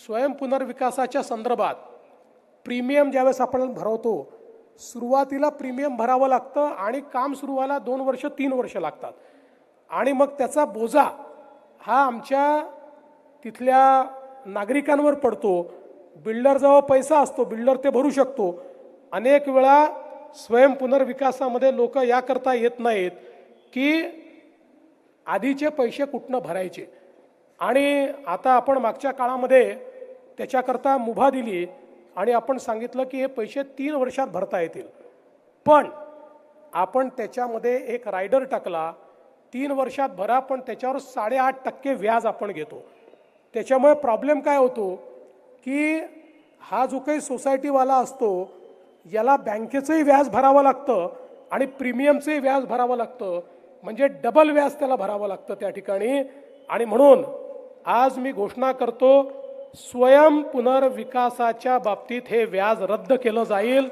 स्वयं पुनर्विकासाच्या संदर्भात प्रीमियम ज्यावेळेस आपण भरवतो, सुरुवातीला प्रीमियम भरावं लागतं आणि काम सुरू व्हायला 2 वर्ष 3 वर्ष लागतात आणि मग त्याचा बोजा हा आमच्या तिथल्या नागरिकांवर पडतो। बिल्डरजवळ पैसा असतो, बिल्डर ते भरू शकतो। अनेक वेळा स्वयं पुनर्विकासामध्ये लोक याकरता येत नाहीत की आधीचे पैसे कुठनं भरायचे। आणि आता आपण मागच्या काळामध्ये त्याच्याकरता मुभा दिली आणि आपण सांगितलं की हे पैसे 3 वर्षात भरता येतील, पण आपण त्याच्यामध्ये एक रायडर टाकला, 3 वर्षात भरा, पण त्याच्यावर 8.5% व्याज आपण घेतो। त्याच्यामुळे प्रॉब्लेम काय होतो की हा जो काही सोसायटीवाला असतो याला बँकेचंही व्याज भरावं लागतं आणि प्रीमियमचंही व्याज भरावं लागतं, म्हणजे डबल व्याज त्याला भरावं लागतं त्या ठिकाणी। आणि म्हणून आज मी घोषणा करतो, स्वयं पुनर्विकासाच्या बाबतीत हे व्याज रद्द केलं जाईल।